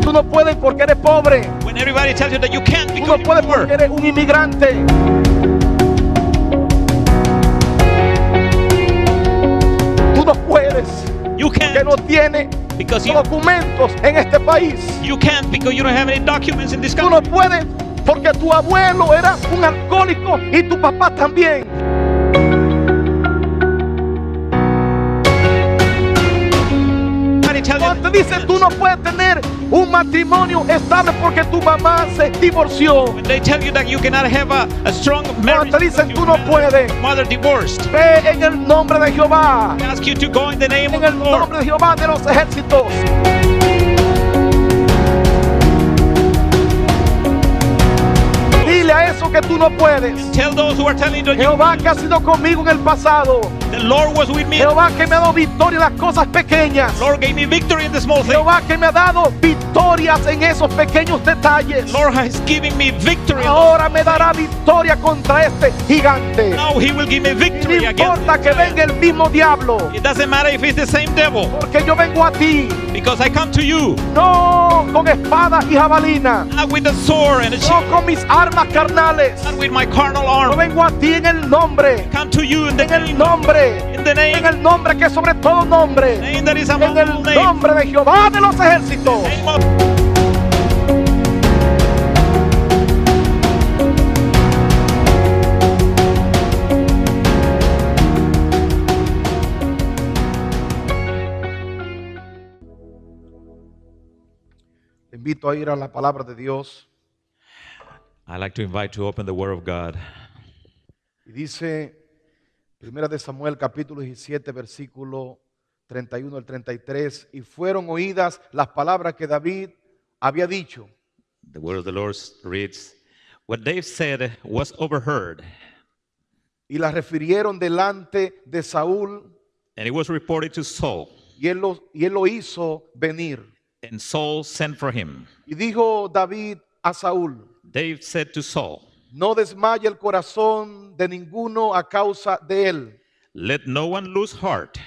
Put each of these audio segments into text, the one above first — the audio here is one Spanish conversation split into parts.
Tú no puedes porque eres pobre. When everybody tells you that you can't Tú because no you're puedes poor. porque eres un inmigrante. Tú no puedes You porque can't no tienes because you documentos en este país. can't because you don't have any documents in this Tú no country. puedes porque tu abuelo era un alcohólico y tu papá también. Everybody tells Cuando you te dicen tú no puedes tener un matrimonio estable porque tu mamá se divorció. when they tell you that you cannot have a strong Cuando marriage te dicen because tú no your puedes, mother divorced. ve en el nombre de Jehová. I ask you to go in the name of En the el Lord. nombre de Jehová de los ejércitos. Dile a eso que tú no puedes. Tell those who are telling you that Jehová que ha sido conmigo en el pasado. the Lord was with me. Jehová que me ha dado victoria en las cosas pequeñas. Lord gave me victory in the small things. Jehová que me ha dado victorias en esos pequeños detalles. Lord has given me victory. Ahora me dará victoria contra este gigante. Now he will give me Y victory no against importa this que giant. venga el mismo diablo. It doesn't matter if it's the same devil, Porque yo vengo a ti. because I come to you No con espada y jabalina. not with a sword and a No shield, con mis armas carnales. not with my carnal Yo arm. vengo a ti en el nombre. Come to you in the En el name, nombre. in the En name, el nombre que es sobre todo nombre. name that is En above all el names. nombre de Jehová de los ejércitos. Name of Te invito a ir a la palabra de Dios. I like to invite to open the Word of God. Y dice, Primera de Samuel capítulo 17 versículo 31 al 33. Y fueron oídas las palabras que David había dicho. The Word of the Lord reads, "What David said was overheard, Y las refirieron delante de Saúl. and it was reported to Saul, Y él lo hizo venir. and Saul sent for him. Y dijo David a Saúl, David said to Saul, no desmaye el corazón de ninguno a causa de él. let no one lose heart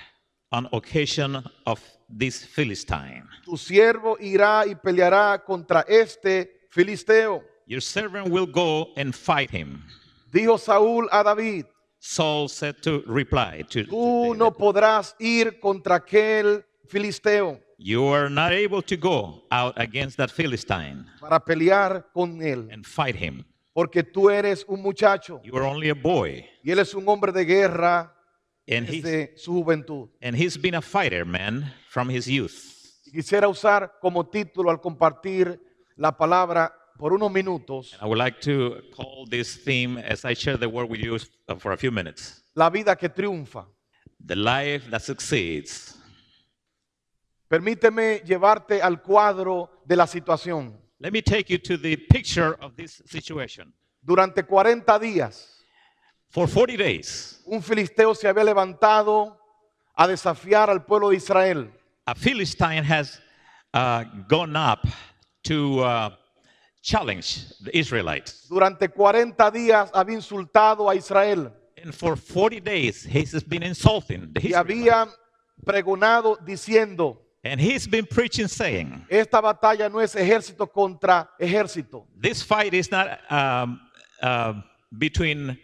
on occasion of this Philistine. Tu siervo irá y peleará contra este filisteo. Your servant will go and fight him. Dijo Saúl a David, Saul said to reply to tú David, no podrás ir contra aquel filisteo you are not able to go out against that Philistine para pelear con él, and fight him. porque tú eres un muchacho You are only a boy, y él es un hombre de guerra and he's desde su juventud. been a fighter, man, from his youth. Y quisiera usar como título al compartir la palabra por unos minutos, I would like to call this theme, as I share the word with you for a few minutes, la vida que triunfa. the life that succeeds. Permíteme llevarte al cuadro de la situación. Let me take you to the picture of this situation. Durante 40 días, For 40 days, un filisteo se había levantado a desafiar al pueblo de Israel. a Philistine has gone up to challenge the Israelites. Durante 40 días había insultado a Israel And for 40 days, he's been insulting the y Israelites. había pregonado diciendo, And he's been preaching, saying, esta batalla no es ejército contra ejército. this fight is not between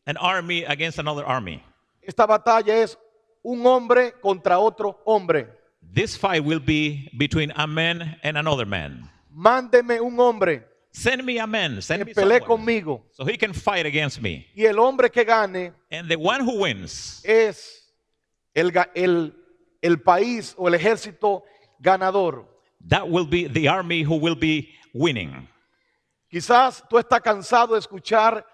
an army against another army. Esta batalla es un hombre contra otro hombre. This fight will be between a man and another man. Mándeme un hombre Send me a man, send me que pelee someone, conmigo so he can fight against me. y el hombre que gane And the one who wins es el país o el ejército ganador. that will be the army who will be winning. Quizás tú estás cansado de escuchar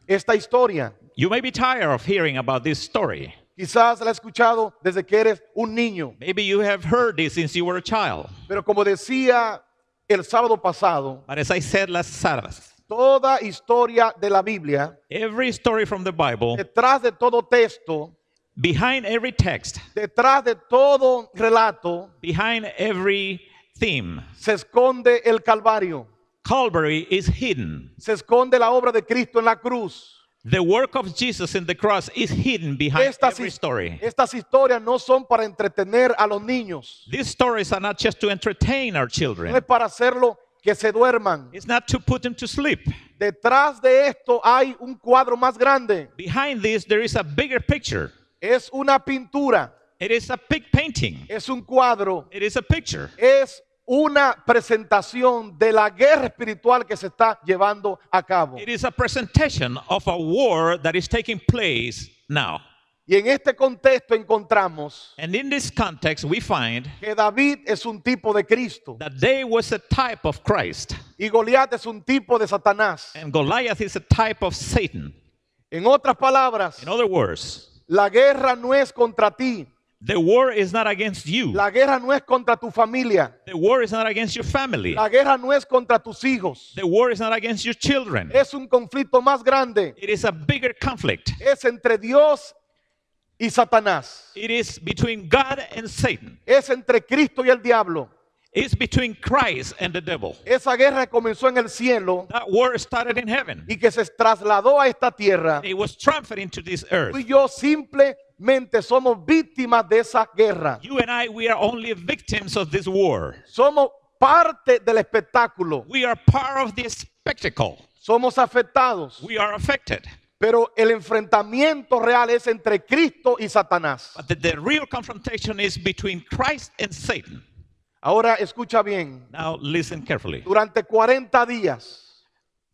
esta historia. You may be tired of hearing about this story. Quizás la has escuchado desde que eres un niño. Maybe you have heard this since you were a child. Pero como decía el sábado pasado, But as I said last Sabbath, toda historia de la Biblia, every story from the Bible, detrás de todo texto, behind every text, detrás de todo relato, behind every theme. Se esconde el Calvario. Calvary is hidden. Se esconde la obra de Cristo en la cruz. The work of Jesus in the cross is hidden behind every story. Estas historias no son para entretener a los niños. These stories are not just to entertain our No children. es para hacerlo que se duerman. It's not to put them to sleep. Detrás de esto hay un cuadro más grande. Behind this, there is a bigger picture. Es una pintura. It is a big painting. Es un cuadro. It is a picture. Es una presentación de la guerra espiritual que se está llevando a cabo. It is a presentation of a war that is taking place now. Y en este contexto encontramos And in this context, we find que David es un tipo de Cristo that David was a type of Christ, y Goliat es un tipo de Satanás. and Goliath is a type of Satan. En otras palabras, In other words, la guerra no es contra ti. the war is not against you. La guerra no es contra tu familia. The war is not against your family. La guerra no es contra tus hijos. The war is not against your children. Es un conflicto más grande. It is a bigger conflict. Es entre Dios y Satanás. It is between God and Satan. Es entre Cristo y el diablo. It's between Christ and the devil. Esa guerra comenzó en el cielo That war started in heaven. y que se trasladó a esta tierra. It was transferred into this earth. Tú y yo simplemente somos víctimas de esa guerra. You and I, we are only victims of this war. Somos parte del espectáculo. We are part of this spectacle. Somos afectados. We are affected. Pero el enfrentamiento real es entre Cristo y Satanás. But the real confrontation is between Christ and Satan. Ahora escucha bien. Now listen carefully. Durante 40 días,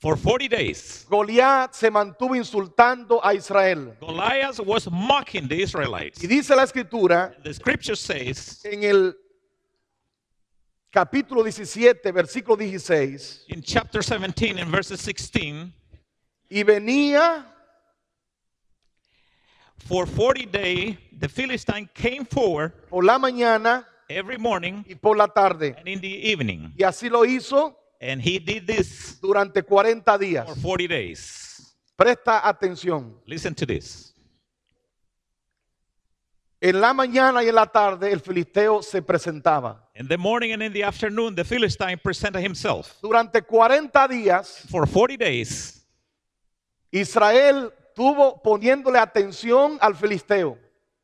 For 40 days, Goliat se mantuvo insultando a Israel. Goliath was mocking the Israelites. Y dice la escritura The scripture says en el capítulo 17, versículo 16, in chapter 17 and verses 16, y venía for 40 days the Philistine came forward por la mañana every morning y por la tarde. and in the evening. Y así lo hizo And he did this durante 40 for días. 40 days. Presta atención. Listen to this. En la mañana y en la tarde el filisteo se presentaba. In the morning and in the afternoon, the Philistine presented himself. Durante 40 días For 40 days, Israel tuvo poniéndole atención al filisteo.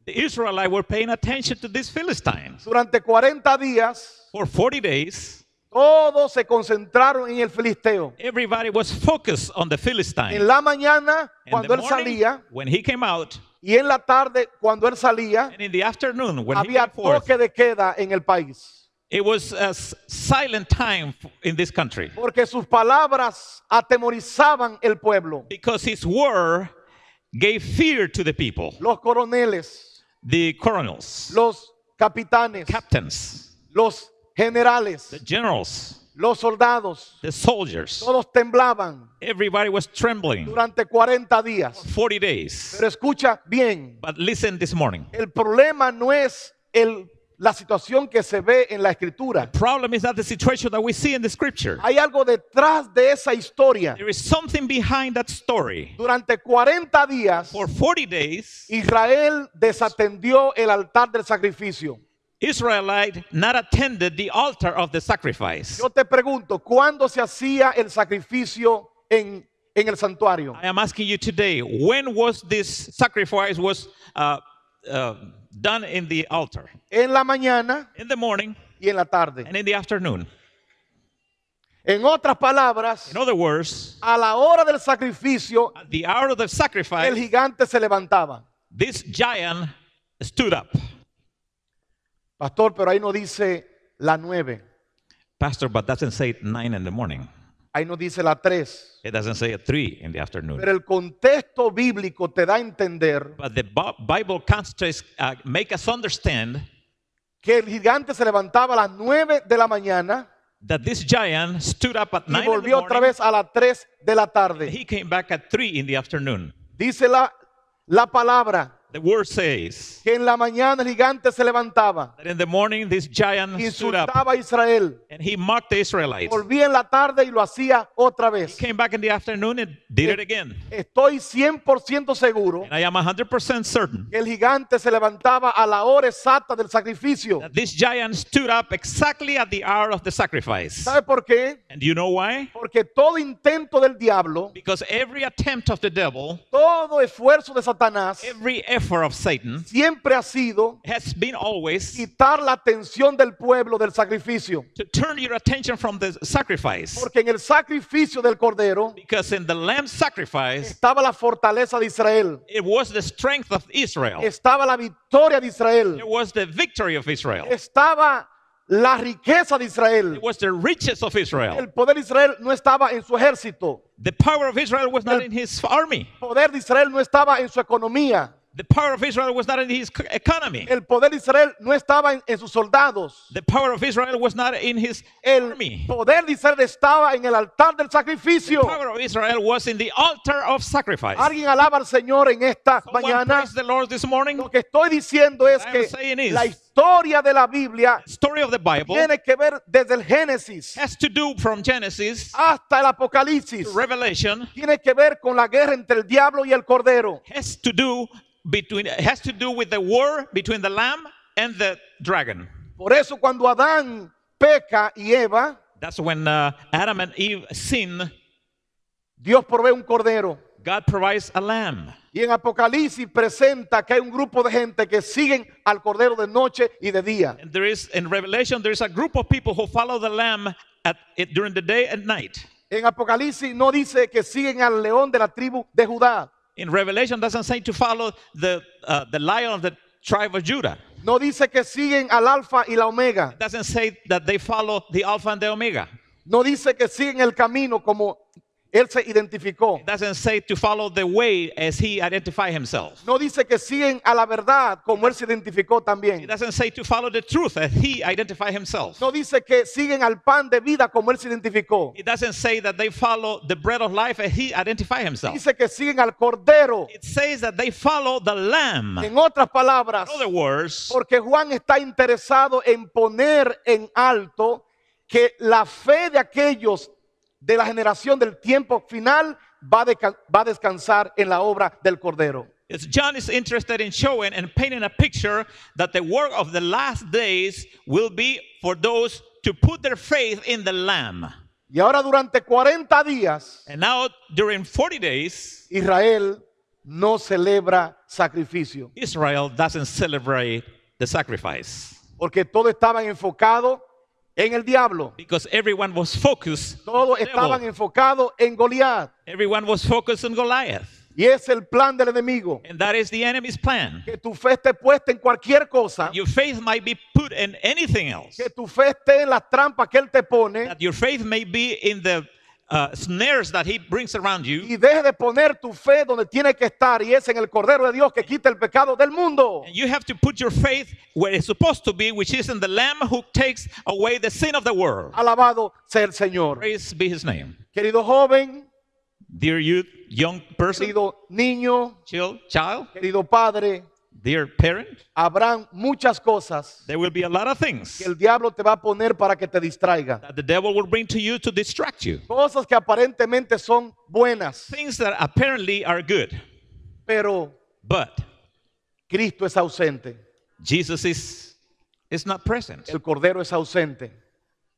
the Israelites were paying attention to these Philistines. Durante 40 días For 40 days, todos se concentraron en el filisteo. everybody was focused on the Philistine. En la mañana In cuando the él morning, salía when he came out, y en la tarde cuando él salía, and in the afternoon, when he había came forth, toque de queda en el país. it was a silent time in this country Porque sus palabras atemorizaban el pueblo. because his word gave fear to the people. Los coroneles, The coronels, los capitanes, captains, los generales, the generals, los soldados, the soldiers, todos temblaban everybody was trembling durante 40 días. 40 days. Pero escucha bien, But listen this morning. el problema no es la situación que se ve en la escritura. Problem is not the situation that we see in the scripture. Hay algo detrás de esa historia. There is something behind that story. Durante 40 días, For 40 days, Israel desatendió el altar del sacrificio. Israelite not attended the altar of the sacrifice. Yo te pregunto, ¿cuándo se hacía el sacrificio en el santuario? I am asking you today, when was this sacrifice was done in the altar? En la mañana In the morning y en la tarde. and in the afternoon. En otras palabras, In other words, a la hora del sacrificio, at the hour of the el sacrifice, gigante se levantaba. this giant stood up. Pastor, pero ahí no dice la 9, Pastor, but doesn't say 9 in the morning. ahí no dice la 3. It doesn't say at 3 in the afternoon. Pero el contexto bíblico te da a entender But the Bible context make us understand que el gigante se levantaba a las 9 de la mañana that this giant stood up at y 9 in the volvió otra morning. vez a las 3 de la tarde. He came back at 3 in the afternoon. Dice la palabra The word says que en la mañana el gigante se levantaba, that in the morning this giant stood up insultaba a Israel, and he mocked the Israelites. volvía en la tarde y lo hacía otra He vez. came back in the afternoon and did it again. Estoy 100% seguro And I am 100% certain que el gigante se levantaba a la hora exacta del sacrificio. that this giant stood up exactly at the hour of the sacrifice. ¿Sabe por qué? And do you know why? Porque todo intento del diablo, Because every attempt of the devil, todo esfuerzo de Satanás, every effort of Satan siempre ha sido has been always quitar la atención del pueblo del sacrificio. to turn your attention from the sacrifice. Porque en el sacrificio del cordero Because in the lamb sacrifice, estaba la fortaleza de Israel, it was the strength of Israel. estaba la victoria de Israel, It was the victory of Israel. estaba la riqueza de Israel. It was the riches of Israel. El poder de Israel no estaba en su ejército, The power of Israel was not in his army. el poder de Israel no estaba en su economía, The power of Israel was not in his economy. el poder de Israel no estaba en sus soldados. The power of Israel was not in his El army. poder de Israel estaba en el altar del The sacrificio. power of Israel was in the altar of sacrifice. Alguien alaba al Señor en esta Someone mañana. praise the Lord this morning. Lo que estoy diciendo es What I am que saying is- la historia de la Biblia The story of the Bible tiene que ver desde el Génesis has to do from Genesis hasta el Apocalipsis. to Revelation, Tiene que ver con la guerra entre el diablo y el cordero. has to do with the war between the lamb and the dragon. Por eso cuando Adán peca y Eva, That's when Adam and Eve sin. Dios provee un cordero. God provides a lamb. Y en Apocalipsis presenta que hay un grupo de gente que siguen al cordero de noche y de día. And there is in Revelation there is a group of people who follow the lamb during the day and night. En Apocalipsis no dice que siguen al león de la tribu de Judá. In Revelation doesn't say to follow the lion of the tribe of Judah. No dice que siguen al alfa y la omega. It doesn't say that they follow the Alpha and the Omega. No dice que siguen el camino como él se identificó. It doesn't say to follow the way as he identified himself. No dice que siguen a la verdad como él se identificó It también. doesn't say to follow the truth as he identified himself. No dice que siguen al pan de vida como él se identificó. It doesn't say that they follow the bread of life as he identified himself. Dice que siguen al cordero. It says that they follow the lamb. En otras palabras, In other words, porque Juan está interesado en poner en alto que la fe de aquellos de la generación del tiempo final va a descansar en la obra del cordero. John is interested in showing and painting a picture that the work of the last days will be for those to put their faith in the lamb. Y ahora durante 40 días And now during 40 days, Israel no celebra sacrificio, Israel doesn't celebrate the sacrifice porque todo estaba enfocado en el diablo. because everyone was focused Todos on the estaban devil. enfocados en Goliat. Everyone was focused on Goliath. Y es el plan del enemigo. And that is the enemy's plan. Que tu fe esté puesta en cualquier cosa. Your faith might be put in anything else. Que tu fe esté en las trampas que él te pone. That your faith may be in the snares that he brings around you. Y deje de poner tu fe donde tiene que estar. Y es en el Cordero de Dios que quita el pecado del mundo. And you have to put your faith where it's supposed to be, which is in the Lamb who takes away the sin of the world. Alabado sea el Señor. Praise be his name. Querido joven, Dear youth, young person, querido niño, child, querido padre, dear parent, habrán muchas cosas there will be a lot of things que el diablo te va a poner para que te distraiga. that the devil will bring to you to distract you. Cosas que aparentemente son buenas, Things that apparently are good, pero but Cristo es ausente. Jesus is not present. El Cordero es ausente.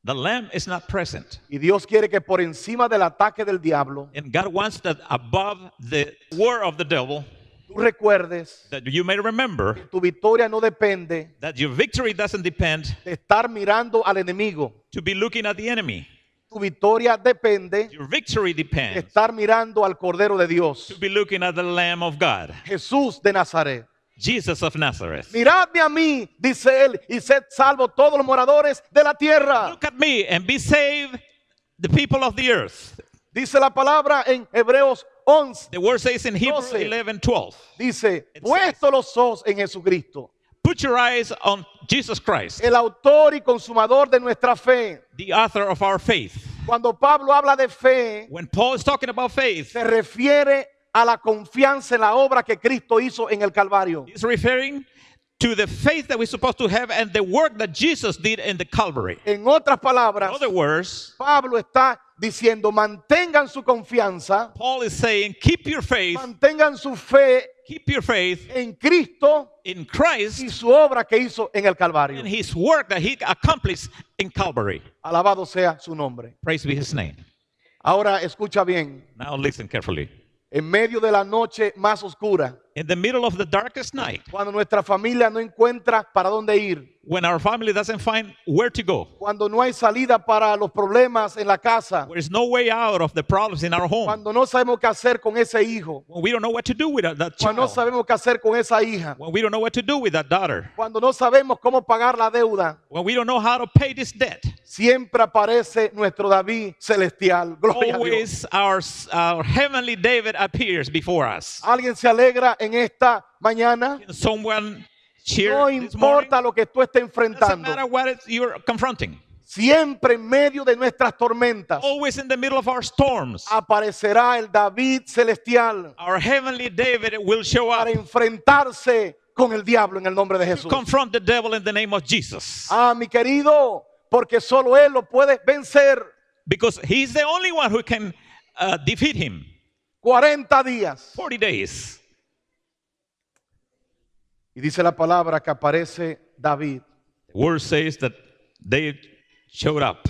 The Lamb is not present. Y Dios quiere que por encima del ataque del diablo, And God wants that above the war of the devil, tú recuerdes that you may remember que tu victoria no depende that your victory doesn't depend de estar mirando al enemigo. to be looking at the enemy. Tu victoria depende Your victory de depends estar mirando al Cordero de Dios, to be looking at the Lamb of God, Jesús de Nazaret. Jesus of Nazareth. Miradme a mí, dice él, y sed salvo todos los moradores de la tierra. Look at me and be saved, the people of the earth. Dice la palabra en Hebreos 11. The word says in Hebrews 12. 11:12. Dice, puesto los ojos en Jesucristo, Put your eyes on Jesus Christ, el autor y consumador de nuestra fe. the author of our faith. Cuando Pablo habla de fe, When Paul is talking about faith, se refiere a la confianza en la obra que Cristo hizo en el Calvario. He's referring to the faith that we're supposed to have and the work that Jesus did in the Calvary. En otras In palabras, other words, Pablo está diciendo, mantengan su confianza, Paul is saying, keep your faith en Cristo in y Christ su obra que hizo en el Calvario. and his work that he accomplished in Calvary. Alabado sea su nombre. Praise be his name. Ahora escucha bien, Now listen carefully. en medio de la noche más oscura, In the middle of the darkest night, cuando nuestra familia no encuentra para dónde ir, when our family doesn't find where to go, cuando no hay salida para los problemas en la casa, there is no way out of the problems in our home, cuando no sabemos qué hacer con ese hijo, when we don't know what to do with that cuando no child, sabemos qué hacer con esa hija, when we don't know what to do with that daughter, cuando no sabemos cómo pagar la deuda, when we don't know how to pay this debt, siempre aparece nuestro David celestial. Gloria a always Dios. our heavenly David appears before us. ¿Alguien se alegra en esta mañana? Someone cheer No this morning. importa lo que tú estés Doesn't enfrentando. matter what you're confronting. Siempre en medio de nuestras tormentas Always in the middle of our storms, aparecerá el David celestial our heavenly David will show up para enfrentarse con el diablo en el nombre de to Jesús. confront the devil in the name of Jesus. Ah, mi querido, porque solo Él lo puede vencer. Because he's the only one who can defeat him. 40 días. 40 days. Y dice la palabra que aparece David. The word says that they showed up.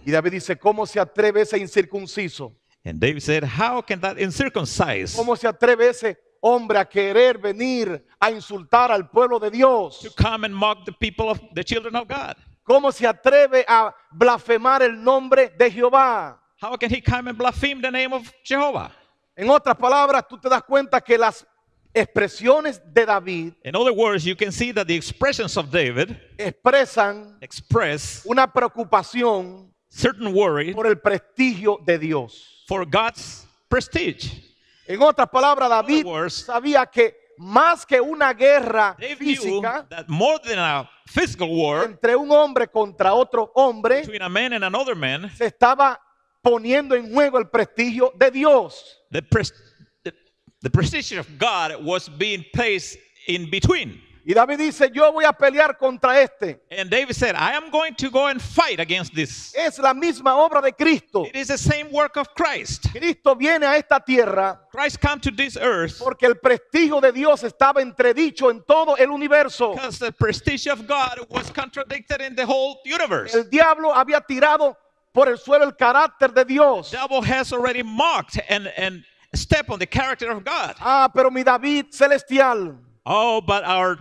Y David dice, ¿cómo se atreve ese incircunciso? And David said, how can that uncircumcised ¿Cómo se atreve ese hombre a querer venir a insultar al pueblo de Dios? to come and mock the people of the children of God? ¿Cómo se atreve a blasfemar el nombre de Jehová? How can he come and blaspheme the name of Jehovah? En otras palabras, tú te das cuenta que las expresiones de David In other words, you can see that the expressions of David expresan express una preocupación certain worry por el prestigio de Dios. for God's prestige. En otras palabras, David words, sabía que más que una guerra They knew física that more than a physical war entre un hombre contra otro hombre, between a man and another man, se estaba poniendo en juego el prestigio de Dios. the prestige of God was being placed in between. Y David dice, yo voy a pelear contra este. And David said, I am going to go and fight against this. Es la misma obra de Cristo. It is the same work of Christ. Cristo viene a esta tierra Christ came to this earth porque el prestigio de Dios estaba entredicho en todo el universo. because the prestige of God was contradicted in the whole universe. El diablo había tirado por el suelo el carácter de Dios. The devil has already mocked and stepped on the character of God. Ah, pero mi David celestial, Oh, but our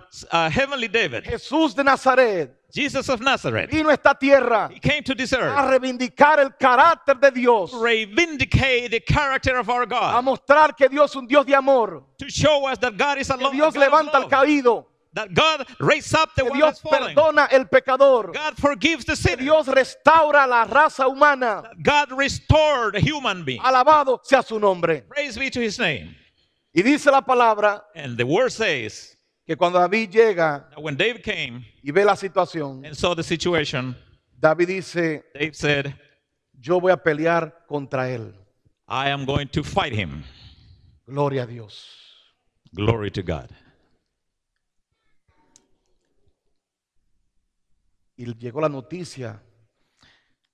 heavenly David, Jesús de Nazaret, Jesus of Nazareth, vino a esta tierra he came to this a earth reivindicar el carácter de Dios, to reivindicate the character of our a God, mostrar que Dios es un Dios de amor, to show us that God is a que love, Dios God of levanta al love, caído, that God raised up the que one Dios that's fallen. perdona el pecador, God forgives the que sinner. Dios restaura la raza humana. God restored a human being. Alabado sea su nombre. Praise be to his name. Y dice la palabra And the word says que cuando David llega that when David came y ve la situación, and saw the situation, David dice, David said, yo voy a pelear contra él. I am going to fight him. Gloria a Dios. Glory to God. Y llegó la noticia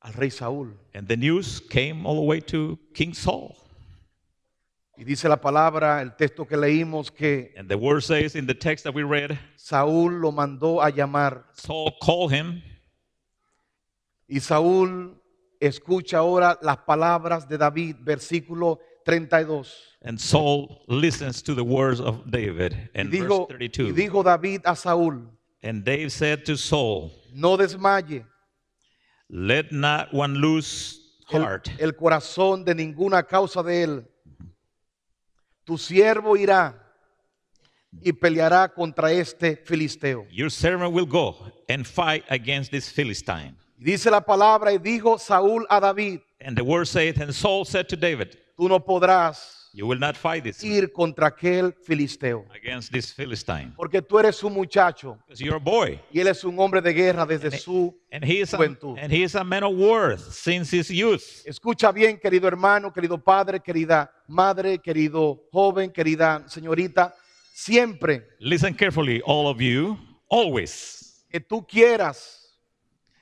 al rey Saúl. And the news came all the way to King Saul. Y dice la palabra, el texto que leímos, que And the word says in the text that we read, Saúl lo mandó a llamar. Saul called him. Y Saúl escucha ahora las palabras de David, versículo 32. And Saul listens to the words of David. Y And verse dijo, 32. David a Saúl, And David said to Saul, no desmaye let not one lose heart. el corazón de ninguna causa de él. Tu siervo irá y peleará contra este filisteo. Your servant will go and fight against this Philistine. Y dice la palabra, y dijo Saúl a David, And the word saith, and Saul said to David, tú no podrás You will not fight this ir contra aquel filisteo. against this Philistine. Porque tú eres un muchacho Because you're a boy. y él es un hombre de guerra desde su And he is juventud. a man of worth since his youth. Escucha bien, querido hermano, querido padre, querida madre, querido joven, querida señorita. Siempre Listen carefully, all of you. Always. que tú quieras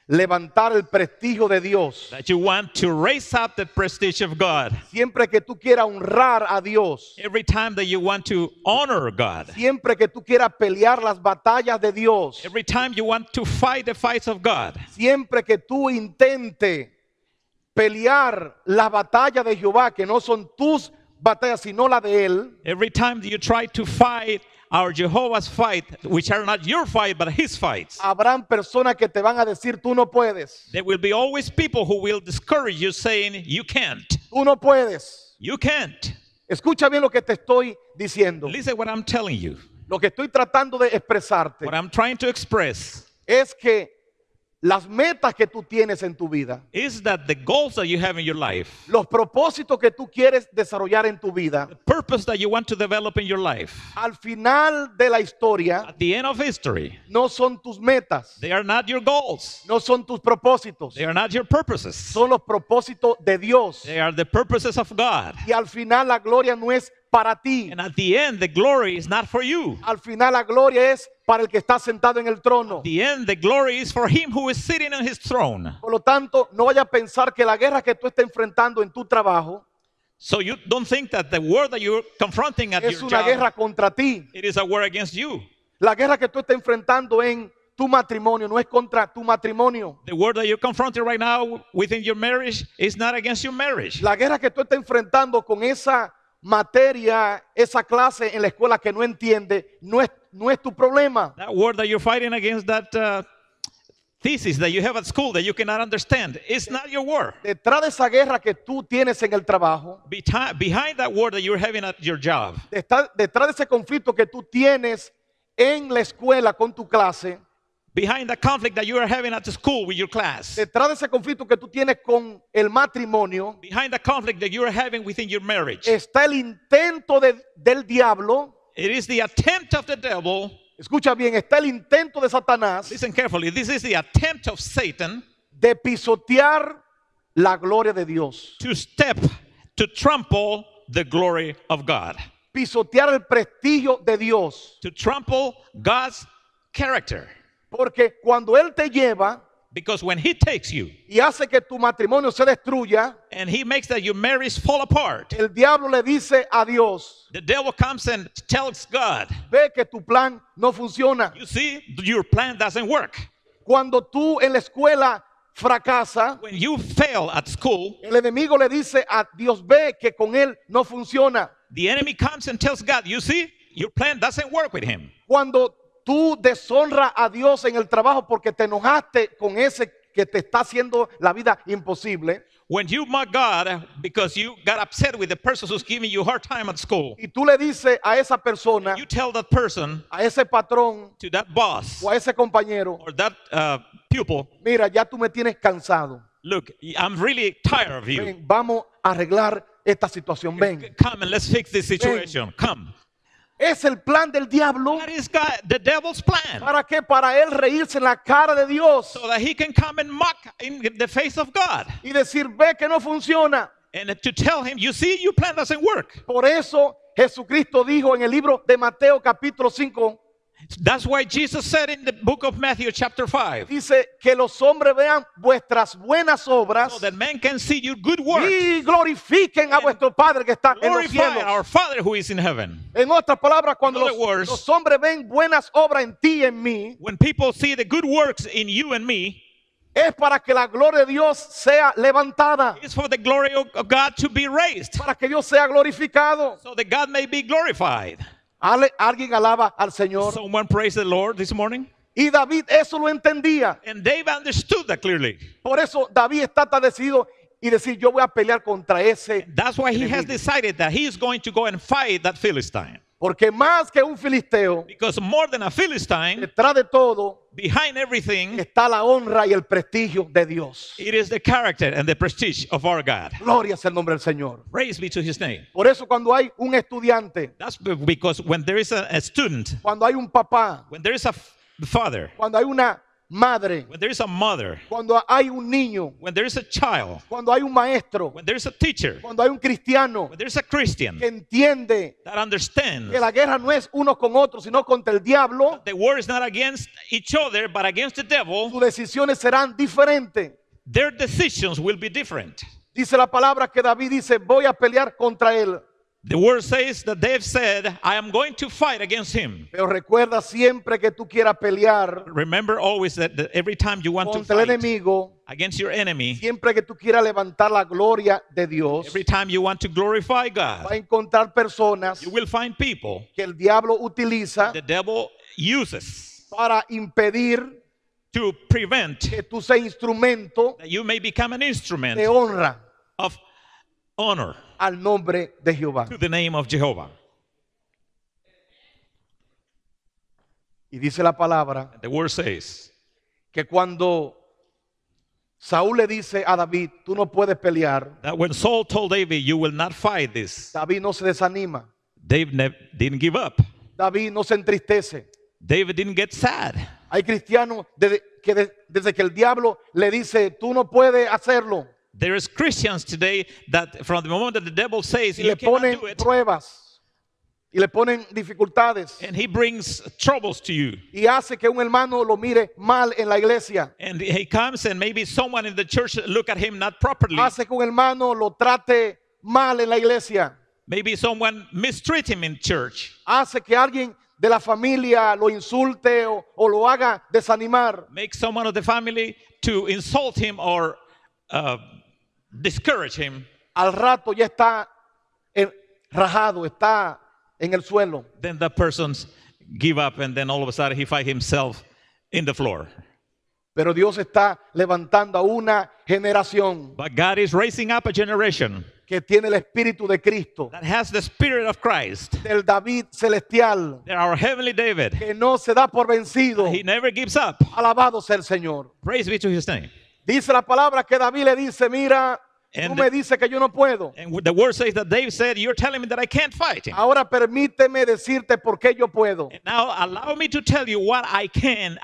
levantar el prestigio de Dios, That you want to raise up the prestige of God. siempre que tú quieras honrar a Dios, Every time that you want to honor God. siempre que tú quieras pelear las batallas de Dios, Every time you want to fight the fights of God. siempre que tú intentes pelear las batallas de Jehová, que no son tus batallas, sino la de Él, Every time that you try to fight our Jehovah's fight, which are not your fight, but his fights. habrán personas que te van a decir, tú no puedes, There will be always people who will discourage you saying, you can't. tú no puedes. You can't. Escucha bien lo que te estoy diciendo. Listen what I'm telling you. Lo que estoy tratando de expresarte What I'm trying to express es que las metas que tú tienes en tu vida, is that the goals that you have in your life, los propósitos que tú quieres desarrollar en tu vida, the purpose that you want to develop in your life, al final de la historia, at the end of history, no son tus metas, they are not your goals. no son tus propósitos, They are not your purposes. son los propósitos de Dios. They are the purposes of God. Y al final la gloria no es para ti. And at the end, the glory is not for you. Al final la gloria es para el que está sentado en el trono. At the end, the glory is for him who is sitting on his throne. Por lo tanto, no vaya a pensar que la guerra que tú estás enfrentando en tu trabajo So you don't think that the war that you're confronting at es your una job, guerra contra ti. it is a war against you. La guerra que tú estás enfrentando en tu matrimonio no es contra tu matrimonio. The war that you're confronting right now within your marriage is not against your marriage. La guerra que tú estás enfrentando con esa materia, esa clase en la escuela que no entiende, no es tu problema. That war that you're fighting against, that thesis that you have at school that you cannot understand, it's not your war. Detrás de esa guerra que tú tienes en el trabajo, Behind that war that you're having at your job, detrás de ese conflicto que tú tienes en la escuela con tu clase, behind the conflict that you are having at the school with your class, detrás de ese conflicto que tú tienes con el matrimonio, behind the conflict that you are having within your marriage, está el intento del diablo. it is the attempt of the devil. Escucha bien, está el intento de Satanás Listen carefully. This is the attempt of Satan de pisotear la gloria de Dios, to trample the glory of God, pisotear el prestigio de Dios. to trample God's character. Porque cuando Él te lleva Because when he takes you y hace que tu matrimonio se destruya, and he makes that your marriage fall apart, el diablo le dice a Dios, the devil comes and tells God, ve que tu plan no funciona. you see, your plan doesn't work. Cuando tú en la escuela fracasa, When you fail at school, el enemigo le dice a Dios, ve que con él no funciona. the enemy comes and tells God, you see, your plan doesn't work with him. Cuando tú deshonras a Dios en el trabajo porque te enojaste con ese que te está haciendo la vida imposible, When you mock God because you got upset with the person who's giving you a hard time at school, y tú le dices a esa persona, you tell that person, a ese patrón to that boss o a ese compañero, or that pupil, mira, ya tú me tienes cansado. look, I'm really tired of you. Ven, vamos a arreglar esta situación. Ven. Come and let's fix this situation. Come. Es el plan del diablo. That is God, the devil's plan. ¿Para qué? Para él reírse en la cara de Dios So that he can come and mock in the face of God. y decir, ve que no funciona. And to tell him, you see, your plan doesn't work. Por eso Jesucristo dijo en el libro de Mateo capítulo 5, That's why Jesus said in the book of Matthew chapter 5, dice que los hombres vean vuestras buenas obras so that men can see your good works. y glorifiquen a vuestro Padre que está en los Glorify cielos. our Father who is in heaven. En otras palabras, cuando In other words, los hombres ven buenas obras en ti y en mí, When people see the good works in you and me, es para que la gloria de Dios sea levantada, it's for the glory of God to be raised, para que Dios sea glorificado. so that God may be glorified. Alguien alaba al Señor. Someone praise the Lord this morning. Y David eso lo entendía. And David understood that clearly. Por eso David está tan decidido y decir, yo voy a pelear contra ese. That's why he has enemigo. decided that he is going to go and fight that Philistine. Porque más que un filisteo, Because more than a Philistine, detrás de todo behind everything, está la honra y el prestigio de Dios. it is the character and the prestige of our God. Gloria sea el nombre del Señor. Praise be to his name. Por eso cuando hay un estudiante, That's because when there is a student, cuando hay un papá, when there is a father, cuando hay una madre, when there is a mother, cuando hay un niño, when there is a child, cuando hay un maestro, when there is a teacher, cuando hay un cristiano when there is a Christian que entiende that understands que la guerra no es uno con otro, sino contra el diablo, the war is not against each other but against the devil, sus decisiones serán diferentes. their decisions will be different. Dice la palabra que David dice, voy a pelear contra él. The word says that they've said, I am going to fight against him. Pero recuerda siempre que tú quieras pelear Remember always that every time you want to contra el fight enemigo, against your enemy, siempre que tú quieras levantar la gloria de Dios, every time you want to glorify va a God, encontrar personas you will find people que el diablo utiliza the devil uses para impedir to prevent que tú seas instrumento that you may become an instrument de honra of honor al nombre de Jehová. to the name of Jehovah. Y dice la palabra The word says que cuando Saúl le dice a David, tú no puedes pelear, that when Saul told David, you will not fight this, David no se desanima, David didn't give up. David no se entristece. David didn't get sad. Hay cristianos desde que el diablo le dice, tú no puedes hacerlo, There is Christians today that from the moment that the devil says y you le cannot ponen do it, pruebas, y le ponen dificultades, and he brings troubles to you, y hace que un hermano lo mire mal en la iglesia, and he comes and maybe someone in the church look at him not properly, hace que un hermano lo trate mal en la iglesia, maybe someone mistreat him in church, hace que alguien de la familia lo insulte o lo haga desanimar. make someone of the family to insult him or discourage him, Al rato ya está rajado, está en el suelo. then the person's give up and then all of a sudden he find himself in the floor. Pero Dios está levantando a una generación But God is raising up a generation que tiene el espíritu de Cristo, that has the spirit of Christ, del David celestial, our heavenly David. que no se da por vencido. He never gives up. Alabado sea el Señor. Praise be to his name. Dice la palabra que David le dice, mira, tú And me dices que yo no puedo. And the word says that David said, you're telling me that I can't fight him. Ahora permíteme decirte por qué yo puedo. And now allow me to tell you what I can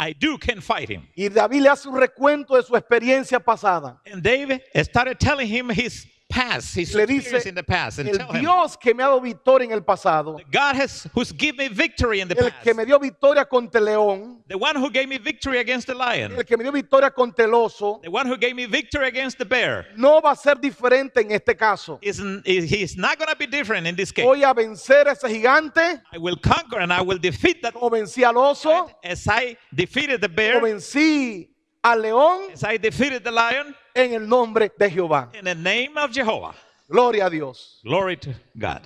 fight him. Y David le hace un recuento de su experiencia pasada. And David started telling him his past, his Le experience dice, in the past, and el tell him, Dios que me ha dado victoria en el pasado, God who's given me victory in the el past, que me dio victoria contra el león, the one who gave me victory against the lion, el que me dio victoria contra el oso, the one who gave me victory against the bear, no va a ser diferente en este caso. he's not going to be different in this case. Voy a vencer a ese gigante, I will conquer and I will defeat that como vencí al oso, as I defeated the como bear, vencí al león, as I defeated the lion, en el nombre de Jehová. in the name of Jehovah. Gloria a Dios. Glory to God.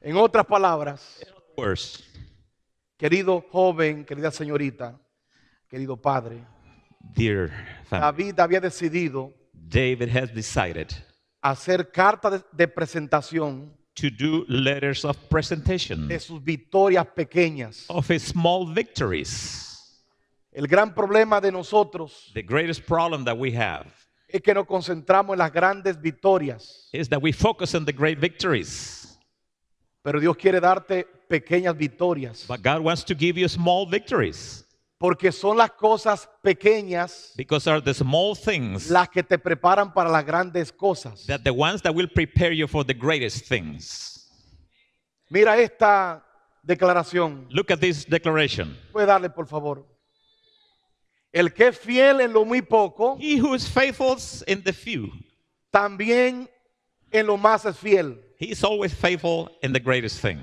En otras palabras, Worse. querido joven, querida señorita, querido padre, Dear family, David había decidido David has decided hacer cartas de presentación to do letters of presentation de sus victorias pequeñas. of his small victories. El gran problema de nosotros The greatest problem that we have es que nos concentramos en las grandes victorias, is that we focus on the great victories, pero Dios quiere darte pequeñas victorias, but God wants to give you small victories porque son las cosas pequeñas because are the small things las que te preparan para las grandes cosas. that the ones that will prepare you for the greatest things. Mira esta declaración. Look at this declaration. Puede darle, por favor. El que es fiel en lo muy poco, He who is faithful in the few, también en lo más es fiel. he is always faithful in the greatest thing.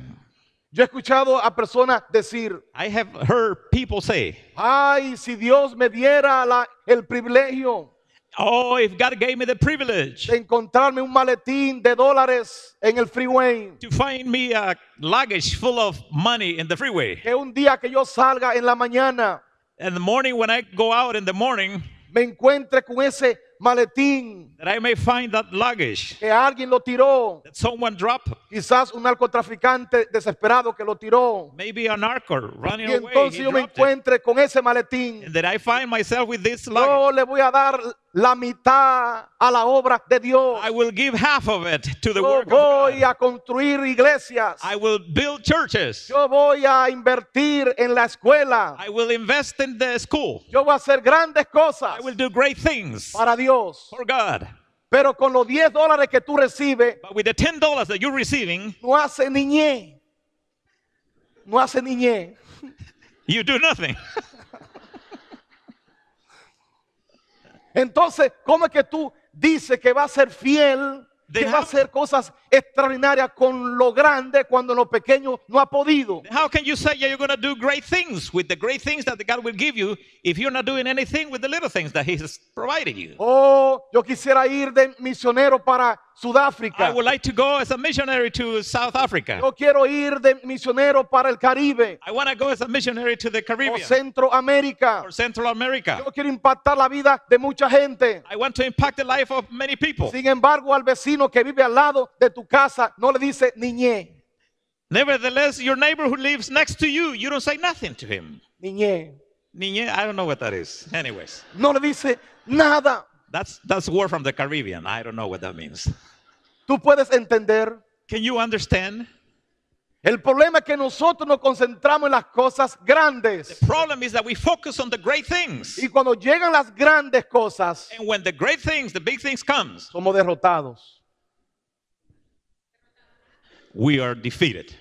Yo he escuchado a personas decir, I have heard people say, ay, si Dios me diera el privilegio oh, if God gave me the privilege de encontrarme un maletín de dólares en el freeway, to find me a luggage full of money in the freeway. que un día que yo salga en la mañana, In the morning, when I go out in the morning, me encuentre con ese maletín that I may find that luggage que alguien lo tiró. that someone dropped, Quizás un narcotraficante desesperado que lo tiró. maybe a narco running Y away, entonces he yo me dropped it. encuentre con ese maletín. And that I find myself with this luggage. Yo le voy a dar la mitad a la obra de Dios. I will give half of it to the Yo work of voy God. a construir iglesias. I will build churches. Yo voy a invertir en la escuela. I will invest in the school. Yo voy a hacer grandes cosas I will do great things para Dios. for God. Pero con los $10 que tú recibes, But with the $10 that you're receiving, no hace niñez. No hace niñez. you do nothing. Entonces, ¿cómo es que tú dices que va a ser fiel, que Then va a how- hacer cosas extraordinarias con lo grande cuando en lo pequeño no ha podido? How can you say you're going to do great things with the great things that God will give you if you're not doing anything with the little things that He has provided you? Oh, yo quisiera ir de misionero para I Sudáfrica. would like to go as a missionary to South Africa. Yo quiero ir de misionero para el Caribe I want to go as a missionary to the o Caribbean Centroamérica. or Central America. Yo quiero impactar la vida de mucha gente. I want to impact the life of many people. Sin embargo, al vecino que vive al lado de tu casa no le dice niñez, Nevertheless, your neighbor who lives next to you, you don't say nothing to him. niñez. Niñe, I don't know what that is. Anyways, No le dice nada. that's a word from the Caribbean. I don't know what that means. Tú puedes entender. Can you understand? El problema es que nosotros nos concentramos en las cosas grandes. Problem is that we focus on the great things. Y cuando llegan las grandes cosas, And when the great things, the big things comes, somos derrotados. we are defeated.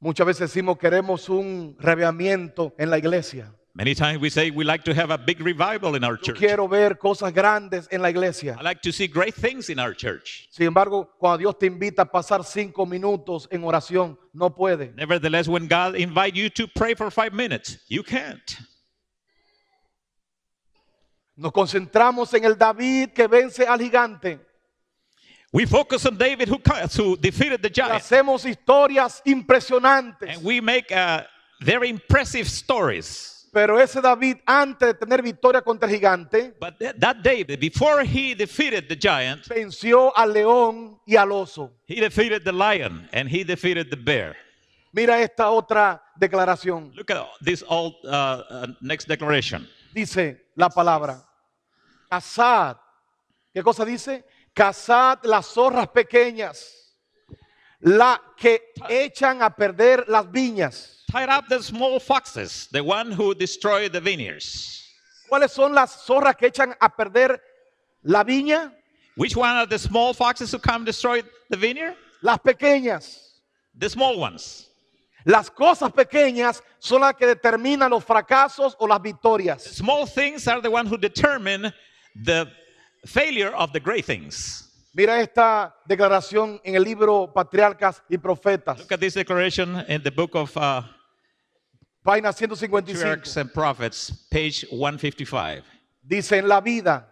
Muchas veces decimos queremos un reavivamiento en la iglesia. Many times we say we like to have a big revival in our Yo church. quiero ver cosas grandes en la iglesia. I like to see great things in our church. Sin embargo, cuando Dios te invita a pasar 5 minutos en oración, no puede. Nevertheless, when God invites you to pray for 5 minutes, you can't. Nos concentramos en el David que vence al gigante. We focus on David who defeated the Y giant. hacemos historias impresionantes. And we make very impressive stories. Pero ese David, antes de tener victoria contra el gigante, But that David, before he defeated the giant, venció al león y al oso. he defeated the lion and he defeated the bear. Mira esta otra declaración. Look at this next declaration. Dice la palabra: cazad. ¿Qué cosa dice? Cazad las zorras pequeñas, la que echan a perder las viñas. Tied up the small foxes, the one who destroyed the vineyards. ¿Cuáles son las zorras que echan a perder la viña? Which one are the small foxes who come destroy the vineyard? Las pequeñas. The small ones. Las cosas pequeñas son las que determinan los fracasos o las victorias. Small things are the one who determine the failure of the great things. Mira esta declaración en el libro Patriarcas y Profetas, Look at this declaration in the book of página 155. Patriarchs and Prophets, page 155. Dice: en la vida,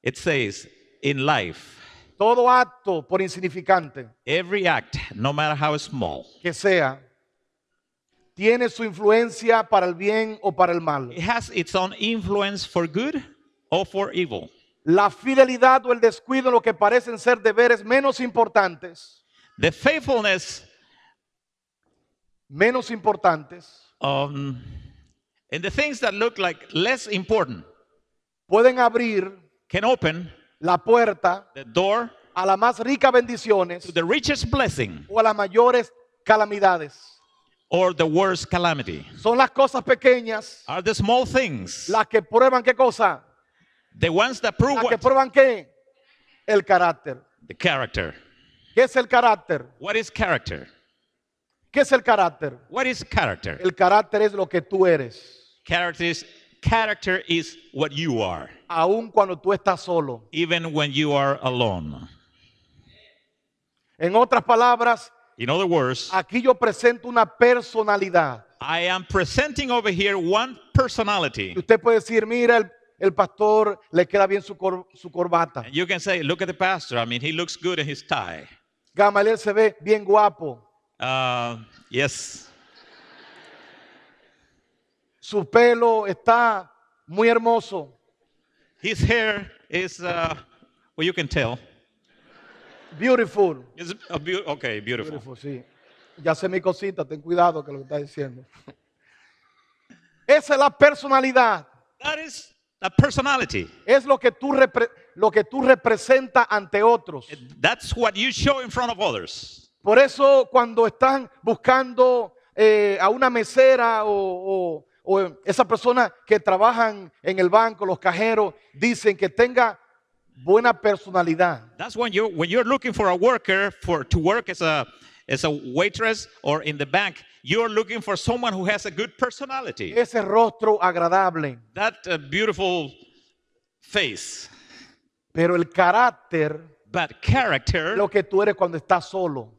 It says, in life, todo acto, por insignificante every act, no matter how small, que sea, tiene su influencia para el bien o para el mal. it has its own influence for good or for evil. La fidelidad o el descuido en lo que parecen ser deberes menos importantes, The faithfulness in the things that look like less important pueden abrir can open la puerta the door a las más ricas bendiciones to the richest blessing o a las mayores calamidades. or the worst calamity. Son las cosas pequeñas Are the small things las que prueban qué cosa, the ones that prove las que what? prueban qué, el carácter. The character. ¿Qué es el carácter? What is character? ¿Qué es el carácter? What is character? El carácter es lo que tú eres, Character is what you are, aun cuando tú estás solo. even when you are alone. En otras palabras, In other words, aquí yo presento una personalidad. I am presenting over here one personality. Y usted puede decir: mira, el pastor le queda bien su corbata. And you can say, look at the pastor. I mean, he looks good in his tie. Gamaliel se ve bien guapo. Yes. Su pelo está muy hermoso. His hair is, well, you can tell. Beautiful. It's okay, beautiful. Beautiful, sí. Ya sé mi cosita, ten cuidado con lo que está diciendo. Esa es la personalidad. That is a personality. Es lo que tú representas ante otros. That's what you show in front of others. Por eso cuando están buscando a una mesera o esa persona que trabajan en el banco, los cajeros, dicen que tenga buena personalidad. That's when you're looking for a worker to work as a waitress or in the bank, you're looking for someone who has a good personality. Ese rostro agradable. That beautiful face. Pero el carácter, But character lo que tú eres cuando estás solo.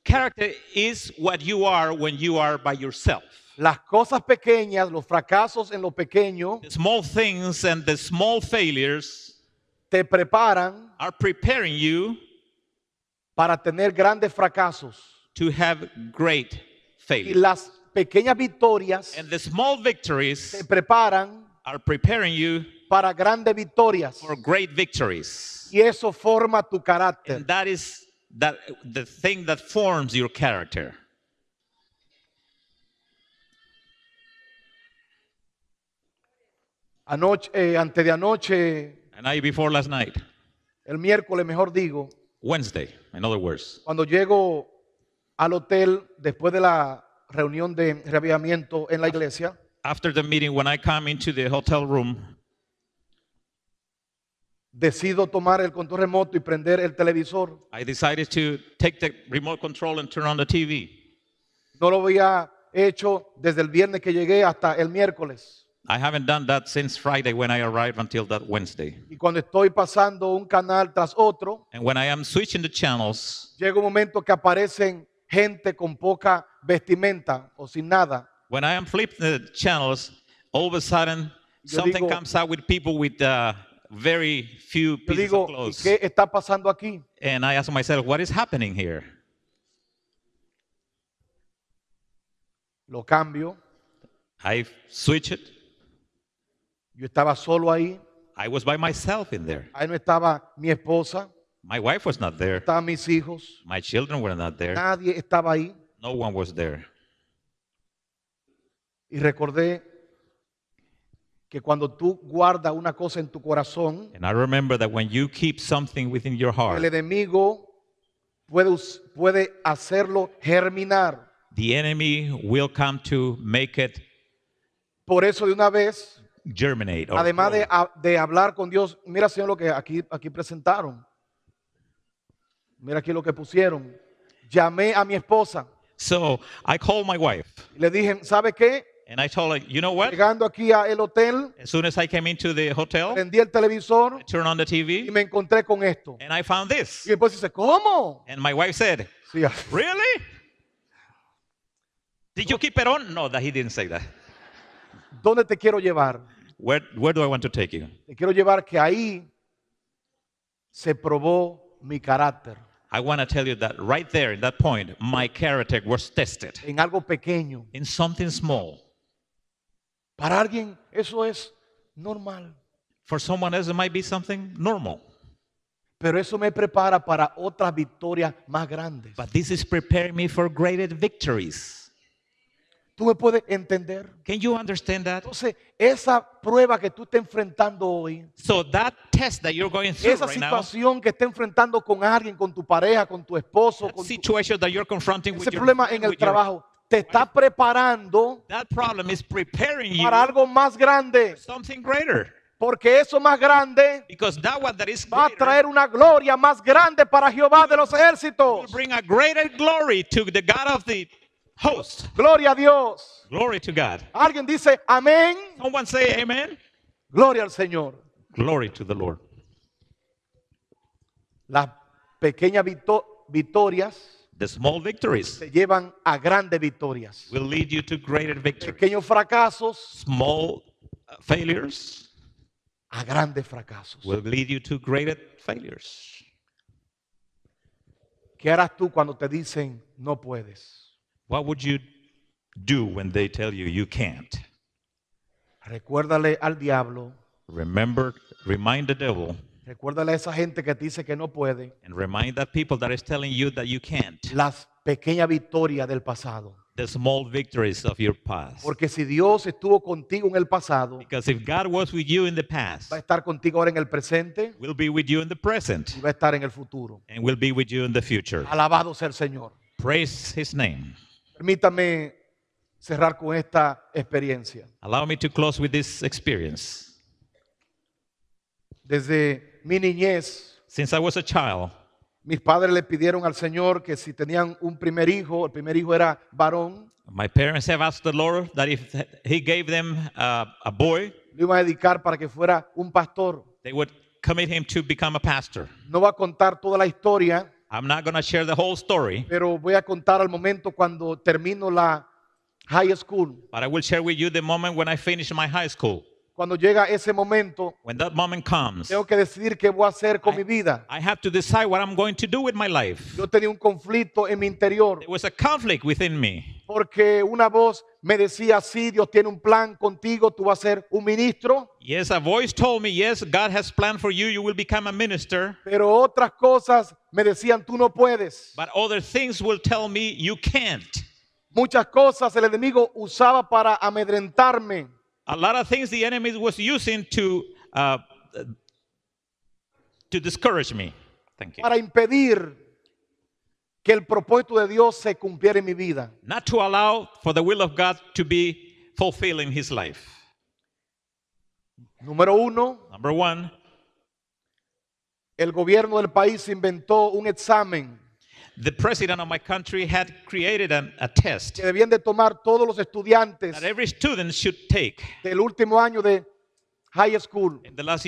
Character is what you are when you are by yourself. Las cosas pequeñas, los fracasos en lo pequeño, The small things and the small failures te preparan are preparing you para tener grandes fracasos. to have great Y failure. las pequeñas victorias And the small te victories preparan are preparing you para grandes victorias. for great victories. Y eso forma tu carácter. And that is the thing that forms your character. Antes de anoche, And night before last night, el miércoles, mejor digo, Wednesday, in other words, cuando llego al hotel después de la reunión de reavivamiento en la iglesia, after the meeting, when I come into the hotel room, decido tomar el control remoto y prender el televisor. I decided to take the remote control and turn on the TV. No lo había hecho desde el viernes que llegué hasta el miércoles. I haven't done that since Friday when I arrived until that Wednesday. Y cuando estoy pasando un canal tras otro, And when I am switching the channels, llega un momento que aparecen gente con poca vestimenta o sin nada. when I am flipping the channels, all of a sudden Yo something digo- comes out with people with very few Yo pieces digo, of ¿y clothes. qué está pasando aquí? And I ask myself, what is happening here? Lo cambio. I switch it. Yo estaba solo ahí. I was by myself in there. Ahí no estaba mi esposa, My wife was not there. no estaban mis hijos. My children were not there. Nadie estaba ahí. No one was there. Y recordé que cuando tú guardas una cosa en tu corazón, And I remember that when you keep something within your el heart, enemigo puede hacerlo germinar. the enemy will come to make it Por eso de una vez, germinate. Or además grow. de hablar con Dios, mira Señor lo que aquí presentaron. Mira aquí lo que pusieron. Llamé a mi esposa So I called my wife y le dije, ¿sabe qué? and I told her, you know what? Llegando aquí al hotel, As soon as I came into the hotel, prendí el televisor I turned on the y TV me encontré con esto. and I found this. Y después dice, ¿cómo? And my wife said, Sí, really? Did you keep it on? No, that he didn't say that. ¿dónde te quiero llevar? Where do I want to take you? Te quiero llevar que ahí se probó mi carácter I want to tell you that right there, in that point, my character was tested en algo pequeño. in something small. Para alguien eso es normal, For someone else, it might be something normal. pero eso me prepara para otras victorias más grandes. But this is preparing me for greater victories. ¿Tú me puedes entender? Can you understand that? Entonces, esa prueba que tú estás enfrentando hoy, So that test that you're going through esa right now, situación que estás enfrentando con alguien, con tu pareja, con tu esposo, that con tu, situation that you're confronting ese with your, problema friend, en el with your- trabajo, te está preparando that problem is preparing you para algo más grande. for something greater. Porque eso más grande Because that one that is va a greater traer una gloria más grande para Jehová de los will ejércitos. bring a greater glory to the God of the host. Gloria a Dios. Glory to God. Alguien dice amén. Someone say amen. Gloria al Señor. Glory to the Lord. Las pequeñas victorias The small victories te llevan a grandes victorias. will lead you to greater victories. Pequeños fracasos Small failures a grandes fracasos. will lead you to greater failures. ¿Qué harás tú cuando te dicen no puedes? What would you do when they tell you you can't? Recuérdale al diablo Remind the devil Recuérdale a esa gente que te dice que no puede. and remind that people that is telling you that you can't. Las pequeñas victorias del pasado. The small victories of your past. Porque si Dios estuvo contigo en el pasado, Because if God was with you in the past, va a estar contigo ahora en el presente will be with you in the present y va a estar en el futuro. and will be with you in the future. Alabado sea el Señor. Praise his name. Permítame cerrar con esta experiencia. Allow me to close with this experience. Desde mi niñez, Since I was a child, mis padres le pidieron al Señor que si tenían un primer hijo, el primer hijo era varón, my parents have asked the Lord that if he gave them a boy, lo iban a dedicar para que fuera un pastor. they would commit him to become a pastor. No voy a contar toda la historia, I'm not going to share the whole story, pero voy a contar al momento cuando termino la high school. but I will share with you the moment when I finished my high school. Cuando llega ese momento, When that moment comes, tengo que decidir qué voy a hacer con mi vida. I have to decide what I'm going to do with my life. Yo tenía un conflicto en mi interior There was a conflict within me porque una voz me decía, sí, Dios tiene un plan contigo, tú vas a ser un ministro, Yes, a voice told me, yes, God has planned for you, you will become a minister. pero otras cosas me decían, tú no puedes. But other things will tell me, you can't. Muchas cosas el enemigo usaba para amedrentarme, A lot of things the enemy was using to discourage me. Thank you. para impedir que el propósito de Dios se cumpliera en mi vida. Not to allow for the will of God to be fulfilled in his life. Número uno, Number one, el gobierno del país inventó un examen the president of my country had created a test que debían de tomar todos los estudiantes that every student should take del último año de high school, in the last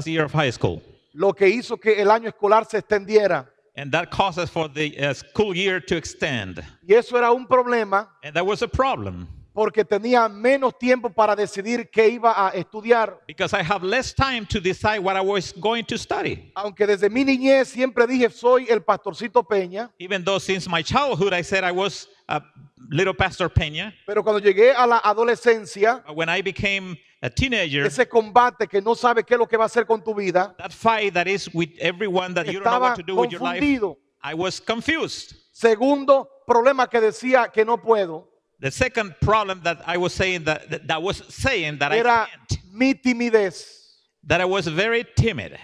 year of high school. lo que hizo que el año escolar se extendiera. And that causes for the school year to extend. Y eso era un problema And that was a problem porque tenía menos tiempo para decidir qué iba a estudiar. because I have less time to decide what I was going to study. Aunque desde mi niñez siempre dije soy el pastorcito Peña, Even though since my childhood I said I was a little Pastor Peña, pero cuando llegué a la adolescencia, when I became a teenager, ese combate que no sabe qué es lo que va a hacer con tu vida, that fight that is with everyone that you don't know estaba what to do with your life, confundido. I was confused. Segundo problema que decía que no puedo The second problem that I was saying that was saying that I era can't, mi timidez. that I was very timid.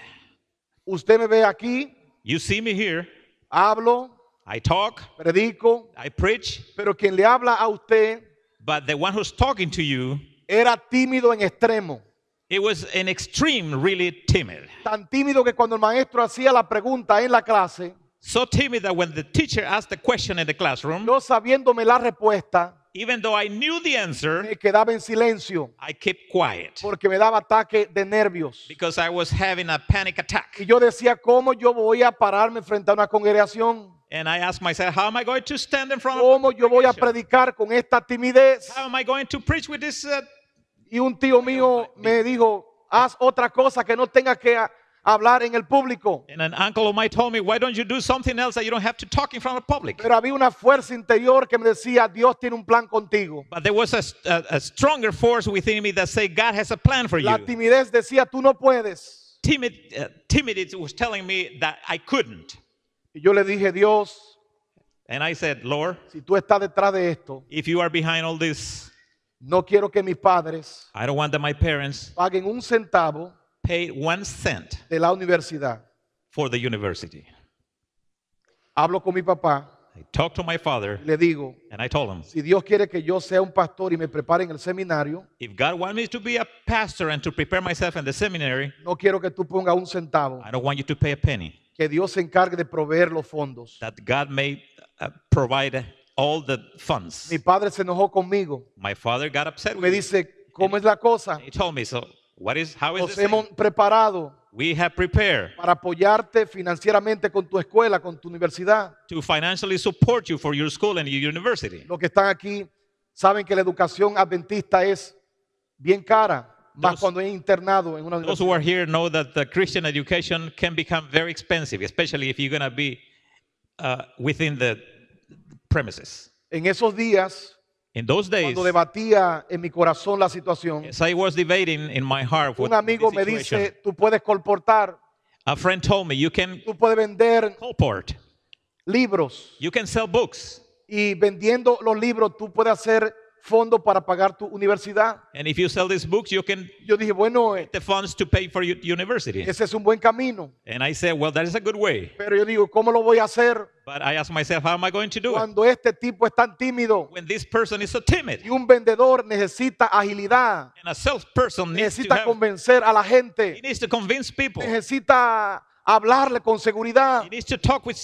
Usted me ve aquí, You see me here, hablo, I talk, predico, I preach, pero quien le habla a usted but the one who's talking to you, era tímido en extremo. it was an extreme, really timid. Tan tímido que cuando el maestro hacía la pregunta en la clase, So timid that when the teacher asked the question in the classroom, yo sabiéndome la respuesta, even though I knew the answer, me quedaba en silencio I kept quiet porque me daba ataque de nervios. because I was having a panic attack. Y yo decía, ¿cómo yo voy a pararme frente a una congregación? And I asked myself, how am I going to stand in front of ¿Cómo yo voy a congregation? predicar con esta timidez? How am I going to preach with this? Y un tío mío me dijo, haz otra cosa que no tenga que hablar en el público. And an uncle of mine told me, why don't you do something else that you don't have to talk in front of public? Pero había una fuerza interior que me decía, Dios tiene un plan contigo. But there was a stronger force within me that said, God has a plan for La you. timidez decía, tú no puedes. Timidity was telling me that I couldn't. Y yo le dije, Dios, And I said, Lord, si tú estás detrás de esto, if you are behind all this, no quiero que mis padres I don't want that my parents paguen un centavo paid 1 cent de la universidad. for the university. Hablo con mi papá I talked to my father y le digo, and I told him, si Dios quiere que yo sea un pastor y me prepare en el seminario, if God wants me to be a pastor and to prepare myself in the seminary, no quiero que tú pongas un centavo, I don't want you to pay a penny. que Dios se encargue de proveer los fondos. That God may provide all the funds. Mi padre se enojó conmigo. My father got upset Me with me. dice, ¿cómo es la cosa? He told me, so how is Nos this? hemos preparado We have prepared para apoyarte financieramente con tu escuela, con tu universidad. to financially support you for your school and your university. Los que están aquí saben que la educación adventista es bien cara, más Those- cuando es internado en una Those universidad. who are here know that the Christian education can become very expensive, especially if you're going to be within the premises. En esos días In those days, cuando debatía en mi corazón la situación, as I was debating in my heart with un amigo this me situation, dice, tú puedes colportar, a friend told me, you can tú puedes vender colport, libros you can sell books. y vendiendo los libros tú puedes hacer fondos para pagar tu universidad. And if you sell these books, you can Yo dije, bueno, get the funds to pay for your university. ese es un buen camino. And I said, well, that is a good way. Pero yo digo, ¿cómo lo voy a hacer But I asked myself, how am I going to do it? cuando este tipo es tan tímido When this person is so timid, y un vendedor necesita agilidad, and a salesperson needs to necesita have, convencer a la he gente, needs to convince people. necesita hablarle con seguridad? He needs to talk with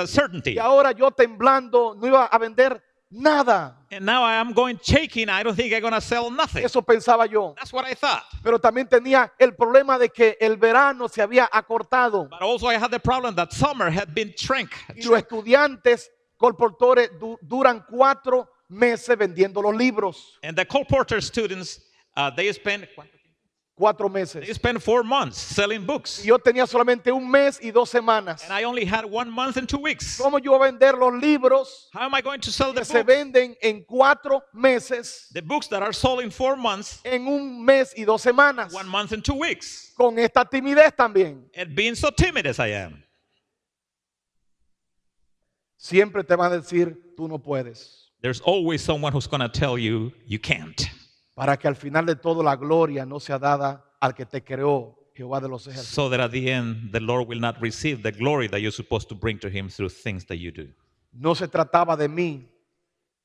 certainty. Y ahora yo temblando no iba a vender nada. And now I am going shaking. I don't think I'm going to sell nothing. Eso pensaba yo. That's what I thought. Pero también tenía el problema de que el verano se había acortado But also I had the problem that summer had been shrunk. y los estudiantes colportores duran 4 meses vendiendo los libros. And the colporteur students, they spend 4 meses. 4 months selling books. Y yo tenía solamente 1 mes y 2 semanas. And I only had 1 month and 2 weeks. ¿Cómo yo voy a vender los libros How am I going to sell the que se books? venden en 4 meses, The books that are sold in 4 months, en 1 mes y 2 semanas? 1 month and 2 weeks. Con esta timidez también. And being so timid as I am. Siempre te van a decir, tú no puedes. There's always someone who's going to tell you, you can't. Para que al final de todo la gloria no sea dada al que te creó, Jehová de los ejércitos. So that at the end, the Lord will not receive the glory that you're supposed to bring to Him through things that you do. No se trataba de mí,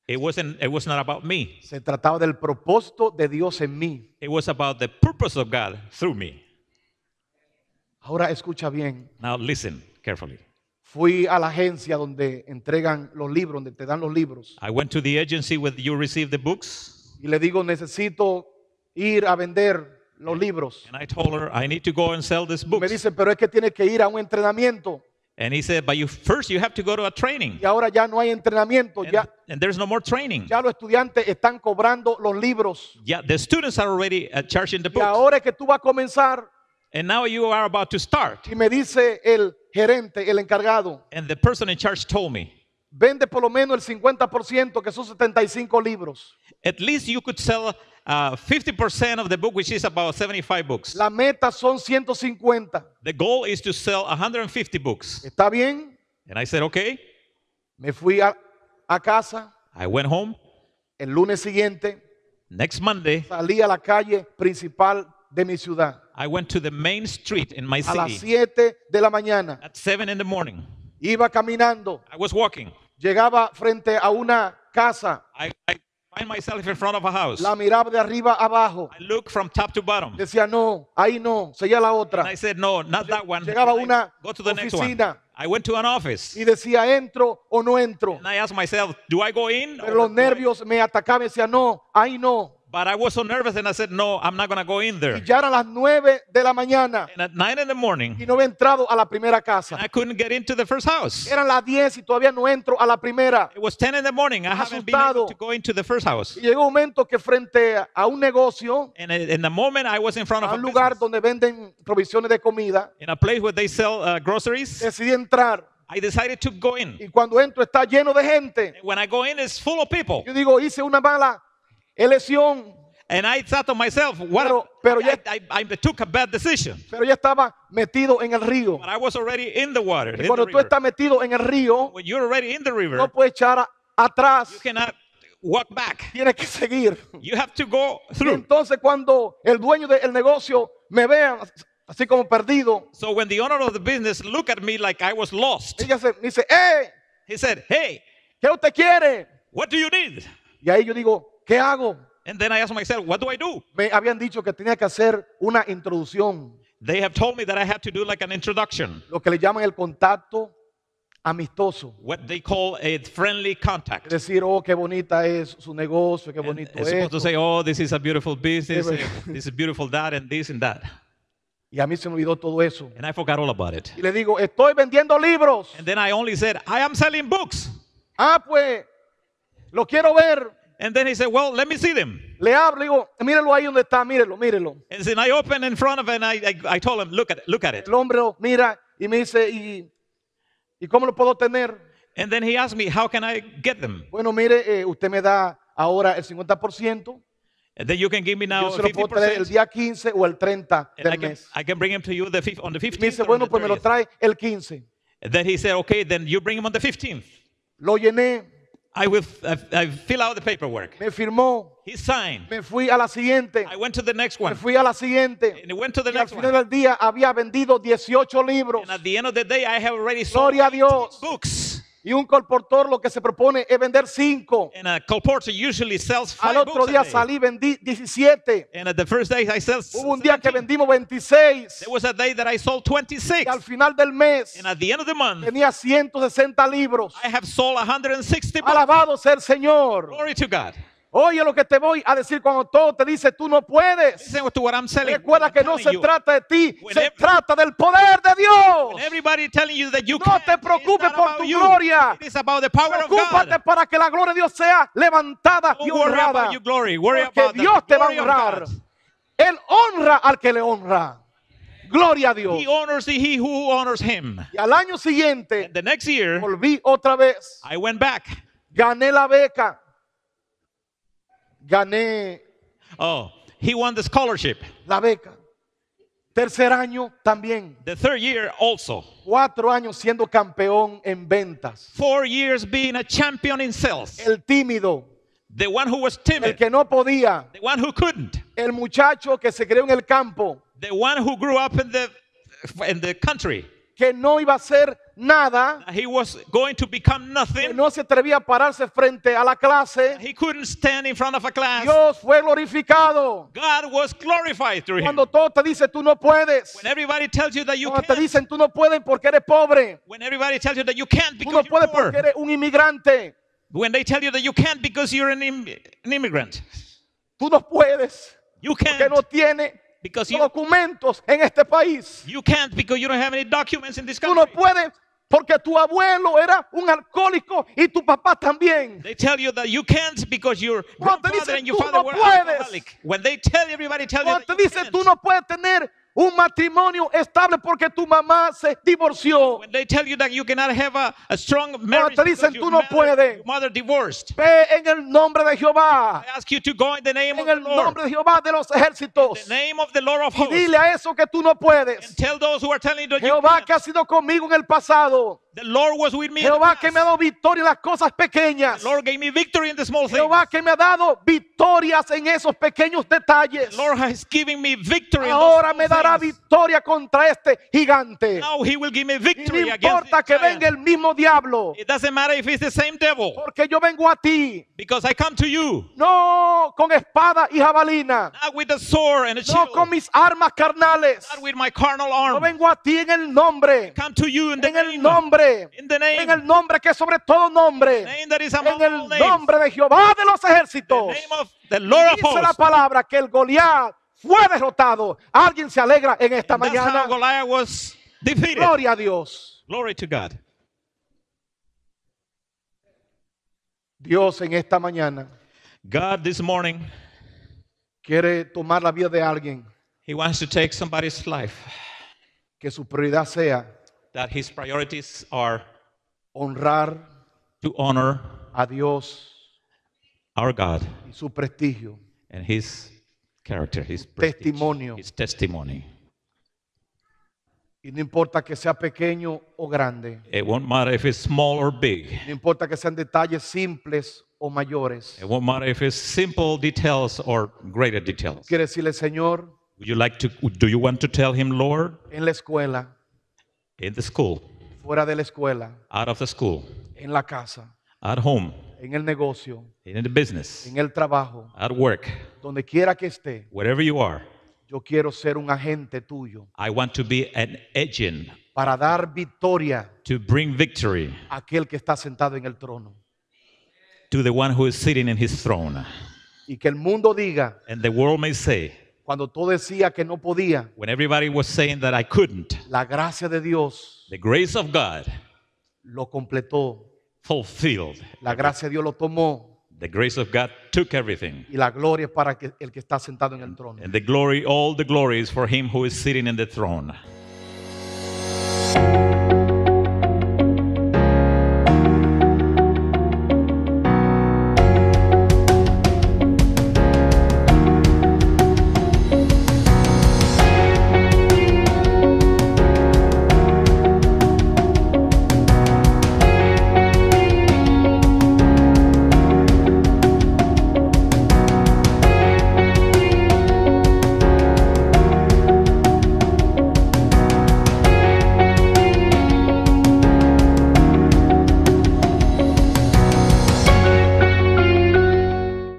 It was not about me. se trataba del propósito de Dios en mí. It was about the purpose of God through me. Ahora escucha bien. Now listen carefully. Fui a la agencia donde entregan los libros, donde te dan los libros. I went to the agency where you receive the books, Y le digo, necesito ir a vender los libros. and I told her I need to go and sell these Me books. dice, pero es que tienes que ir a un entrenamiento. And he said, but first you have to go to a training. Y ahora ya no hay entrenamiento. And there's no more training. Ya los estudiantes están cobrando los libros. Yeah, the students are already charging the Y books. ahora es que tú vas a comenzar. And now you are about to start. Y me dice el gerente, el encargado, And the person in charge told me, vende por lo menos el 50%, que son 75 libros. at least you could sell 50% of the book, which is about 75 books. La meta son 150. The goal is to sell 150 books. ¿Está bien? And I said, okay. Me fui a casa. I went home. El lunes siguiente Next Monday, salí a la calle principal de mi ciudad I went to the main street in my a las city 7 de la mañana. at 7 in the morning. Iba caminando. I was walking. Llegaba frente a una casa. I find myself in front of a house. La miraba de arriba abajo. I look from top to bottom. Decía, no, ahí no, seguía la And otra. I said, no, not that one. Llegaba And I una go to the next one. oficina I went to an office. y decía, ¿entro o no entro? And I asked myself, do I go in? Pero los nervios me atacaban y decía, no, ahí no. But I was so nervous and I said, no, I'm not going to go in Y there. ya eran las 9 de la mañana And at 9 in the morning, y no había entrado a la primera casa. I couldn't get into the first house. Eran las 10 y todavía no entro a la primera. It was 10 in the morning. I haven't been able Asustado. to go into the first house. Y llegó un momento que frente a un negocio, And in the moment I was in front of a a un lugar business, donde venden provisiones de comida, in a place where they sell groceries, decidí entrar. I decided to go in. Y cuando entro está lleno de gente. When I go in, it's full of people. Yo digo, hice una mala elección, And I thought to myself, what? Pero ya- I took a bad decision. pero ya estaba metido en el río. But I was already in the water. Y In cuando the tú river. estás metido en el río, When you're already in the river, no puedes echar atrás, you cannot walk back. tienes que seguir. You have to go Y through. entonces cuando el dueño del negocio me vea así como perdido, So when the owner of the business looked at me like I was lost, ella me dice, ¡eh! he said, hey, ¿Qué usted quiere? what do you need? Y ahí yo digo, ¿qué hago? And then I asked myself, what do I do? Me habían dicho que tenía que hacer una introducción, They have told me that I had to do like an introduction, lo que le llaman el contacto amistoso. what they call a friendly Es contact. decir, oh, qué bonita es su negocio, qué And bonito it's es. supposed to say, oh, this is a beautiful business, Yeah, this is beautiful that, and this and that. Y a mí se me olvidó todo eso. And I forgot all about it. Y le digo, estoy vendiendo libros. And then I only said, I am selling books. Ah, pues, lo quiero ver. And then he said, well, let me see them. Le hablo, digo, mírelo ahí donde está, mírelo, mírelo. And then I opened in front of it and I told him, look at it. El hombre lo mira y me dice, ¿y cómo lo puedo tener? And then he asked me, how can I get them? Bueno, mire, usted me da ahora el 50%. And then you can give me now Yo se lo puedo traer el 50%. día 15 o el 30 And del mes. I can bring him to you on the 15th. Me dice, or on bueno, the pues me lo 30th. trae el 15. And then he said, okay, then you bring him on the 15th. Lo llené, I fill out the paperwork. me firmó, He signed. me fui a la siguiente, I went to the next me one. fui a la siguiente. And I went to the Y al next final one. del día había vendido 18 libros. And at the end of the day, I have already sold Gloria a 18 Dios. books. Y un colportor lo que se propone es vender 5. And a colporteur usually sells 5 Al otro books día a day. salí, vendí 17. And at the first day, I sell Hubo un día que 17. vendimos 26. There was a day that I sold Y 26. al final del mes And at the end of the month, tenía 160 libros. I have sold 160 books. Alabado sea el Señor. Glory to God. Oye lo que te voy a decir cuando todo te dice tú no puedes. Listen to what I'm telling Recuerda I'm que no telling se you. trata de ti, When se every- trata del poder de Dios. When everybody telling you that you No can't, te preocupes it's not por about tu you. gloria. It is about the power of Preocúpate God. para que la gloria de Dios sea levantada y Don't worry honrada. about your glory. Worry Porque about the Dios te va a glory of honrar. God. Él honra al que le honra. Gloria a Dios. He honors he who honors him. Y al año siguiente And the next year, volví otra vez. I went back. Gané la beca. Gané Oh, he won the scholarship. la beca. Tercer año también. The third year also. 4 años siendo campeón en ventas. 4 years being a champion in sales. El tímido, The one who was el timid. que no podía, The one who couldn't. el muchacho que se crió en el campo, The one who grew up in the country. que no iba a hacer nada, He was going to become que nothing. no se atrevía a pararse frente a la clase. He couldn't stand in front of a class. Dios fue glorificado. God was glorified through him. Cuando todo te dice tú no puedes, When everybody tells you that you cuando te can't. dicen tú no puedes porque eres pobre, When everybody tells you that you can't tú no because puedes you're poor. porque eres un inmigrante, When they tell you that you can't because you're an immigrant. tú no puedes You porque can't no tienes because documentos en este país. you can't because you don't have any documents in this Tú no country. puedes porque tu abuelo era un alcohólico y tu papá también. They tell you that you can't because your Cuando te grandfather dicen and your tú father no were puedes. alcoholic. When they tell everybody tell you Cuando that te you dicen can't. tú no puedes tener un matrimonio estable porque tu mamá se divorció. When they tell you that you cannot have a strong marriage te because dicen, your "Tú no puedes." your mother divorced. Ve en el nombre de Jehová. I ask you to go in the name of En the el Lord. nombre de Jehová de los ejércitos. The name of the Lord of Y hosts. dile a eso que tú no And puedes. tell those who are telling you that you Jehová can't. que ha sido conmigo en el pasado. The Lord was with me in the Jehová past. que me ha dado victoria en las cosas pequeñas. The Lord gave me victory in the small things. Jehová que me ha dado victorias en esos pequeños detalles. The Lord has given me victory in Ahora those me small dará things. victoria contra este gigante. Now he will give me Y victory no against importa this que giant. venga el mismo diablo. It doesn't matter if it's the same devil. Porque yo vengo a ti. Because I come to you. No con espada y jabalina. Not with a sword and a No shield. con mis armas carnales. Not with my carnal Yo arm. vengo a ti en el nombre. Come to you in the En el name. nombre. In the name. En el nombre que es sobre todo nombre. Name that is En among all el names. nombre de Jehová de los The ejércitos. name of the Lord of Dice la hosts. palabra que el Goliat fue derrotado. Alguien se alegra en esta And that's how mañana. Goliath was defeated. Gloria a Dios. Glory to God. Dios en esta mañana God this morning, quiere tomar la vida de alguien, He wants to take somebody's life. que su prioridad sea That His priorities are honrar to honor a Dios our God y su prestigio. and His character, His prestige, Testimonio. His testimony. Y no importa que sea pequeño o grande. It won't matter if it's small or big. No importa que sean detalles simples o mayores. It won't matter if it's simple details or greater details. Quiere decirle, Señor, Do you want to tell Him, Lord, en la escuela, in the school, fuera de la escuela, out of the school, en la casa, at home, en el negocio, in the business, en el trabajo, at work, donde quiera que esté, wherever you are, yo quiero ser un agente tuyo I want to be an agent para dar victoria to bring victory a aquel que está sentado en el trono. to the one who is sitting in His throne. Y que el mundo diga, And the world may say, cuando tú decías que no podía, when everybody was saying that I couldn't, la gracia de Dios the grace of God lo completó. fulfilled. La gracia de Dios lo tomó. The grace of God took everything. Y la gloria es para el que está sentado en el trono. And the glory, all the glory is for Him who is sitting in the throne.